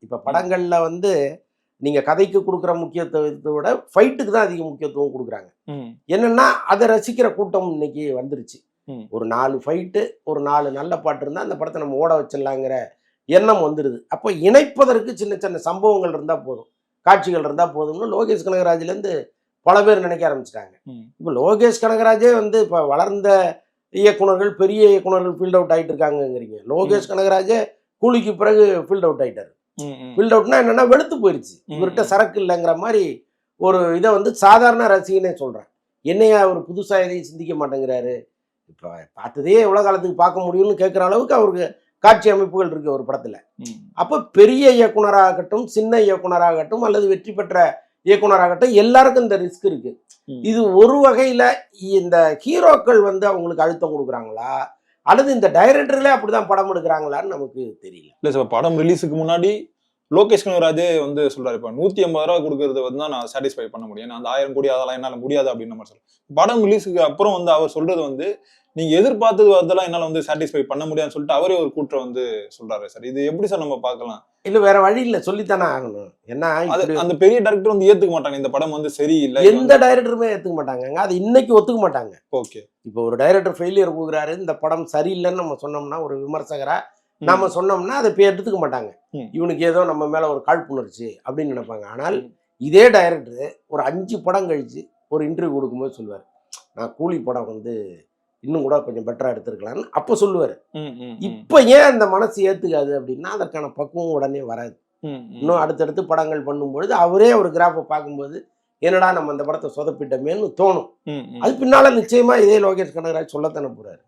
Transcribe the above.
இப்போ படங்களில் வந்து நீங்கள் கதைக்கு கொடுக்குற முக்கியத்துவத்தை விட ஃபைட்டுக்கு தான் அதிக முக்கியத்துவம் கொடுக்குறாங்க. என்னென்னா அதை ரசிக்கிற கூட்டம் இன்னைக்கு வந்துருச்சு. ஒரு 4 ஃபைட்டு, ஒரு 4 நல்ல பாட்டு இருந்தால் அந்த படத்தை நம்ம ஓட வச்சிடலாங்கிற எண்ணம் வந்துடுது. அப்போ இணைப்பதற்கு சின்ன சின்ன சம்பவங்கள் இருந்தால் போதும், காட்சிகள் இருந்தால் போதும்னு லோகேஷ் கனகராஜ்லேருந்து பல பேர் நினைக்க ஆரம்பிச்சிட்டாங்க. இப்போ லோகேஷ் கனகராஜே வந்து இப்போ வளர்ந்த இயக்குனர்கள், பெரிய இயக்குனர்கள் ஃபீல்ட் அவுட் ஆகிட்டு இருக்காங்கங்கிறீங்க. லோகேஷ் கனகராஜே கூலிக்கு பிறகு ஃபீல்ட் அவுட் ஆகிட்டார். ஃபீல்ட் அவுட்னா என்னென்னா வெளுத்து போயிடுச்சு, இவர்கிட்ட சரக்கு இல்லைங்கிற மாதிரி ஒரு இதை வந்து சாதாரண ரசிகனே சொல்கிறேன். என்னையா அவர் புதுசாக எதையும் சிந்திக்க மாட்டேங்கிறாரு, இப்போ பார்த்ததே எவ்வளோ காலத்துக்கு பார்க்க முடியும்னு கேட்குற அளவுக்கு அவருக்கு காட்சி அமைப்புகள் இருக்குது ஒரு படத்தில். அப்போ பெரிய இயக்குனராகட்டும், சின்ன இயக்குனராகட்டும், அல்லது வெற்றி பெற்ற இயக்குனராகட்டும், எல்லாருக்கும் இந்த ரிஸ்க் இருக்கு. இது ஒரு வகையில் இந்த ஹீரோக்கள் வந்து அவங்களுக்கு அழுத்தம் கொடுக்குறாங்களா, அல்லது இந்த டைரக்டர்களே அப்படிதான் படம் எடுக்கிறாங்களான்னு நமக்கு தெரியல. இல்லை சார், படம் ரிலீஸுக்கு முன்னாடி லோகேஷ் கனகராஜே வந்து சொல்றாரு, இப்போ 150 ரூபா கொடுக்கறது வந்து தான் நான் சாட்டிஸ்ஃபை பண்ண முடியும், அந்த 1000 கோடி அதெல்லாம் என்னால் முடியாது அப்படின்னு நம்ம சொல்றோம். படம் ரிலீஸுக்கு அப்புறம் வந்து அவர் சொல்றது வந்து நீங்க எதிர்பார்த்தது அதெல்லாம் என்னால் வந்து சாட்டிஸ்ஃபை பண்ண முடியாதுன்னு சொல்லிட்டு அவரே ஒரு கூற்றம் வந்து சொல்றாரு சார். இது எப்படி சார் நம்ம பார்க்கலாம்? இல்லை, வேற வழி இல்லை, சொல்லித்தானே ஆகணும். ஏன்னா அந்த பெரிய டைரக்டர் வந்து ஏத்துக்க மாட்டாங்க, இந்த படம் வந்து சரியில்லை, எந்த டைரக்டருமே ஏத்துக்க மாட்டாங்க. அது இன்னைக்கு ஒத்துக்க மாட்டாங்க. ஓகே, இப்போ ஒரு டைரக்டர் ஃபெயிலியர் கொடுக்குறாரு, இந்த படம் சரியில்லைன்னு நம்ம சொன்னோம்னா, ஒரு விமர்சகரா நாம சொன்னோம்னா அதை எடுத்துக்க மாட்டாங்க. இவனுக்கு ஏதோ நம்ம மேல ஒரு காழ்ப்புணர்ச்சி அப்படின்னு நினைப்பாங்க. ஆனால் இதே டைரக்டர் ஒரு 5 படம் கழிச்சு ஒரு இன்டர்வியூ கொடுக்கும்போது சொல்லுவார், நான் கூலி படம் வந்து இன்னும் கூட கொஞ்சம் பெட்டரா எடுத்துருக்கலாம்னு அப்போ சொல்லுவார். இப்போ ஏன் அந்த மனசு ஏத்துக்காது அப்படின்னா, அதற்கான பக்குவம் உடனே வராது. இன்னும் அடுத்தடுத்து படங்கள் பண்ணும்பொழுது அவரே ஒரு கிராஃபை பார்க்கும்போது என்னடா நம்ம அந்த படத்தை சொதப்பிட்டமேன்னு தோணும். அது பின்னால நிச்சயமா இதே லோகேஷ் கனகராஜ் சொல்லத்தானே போறாரு.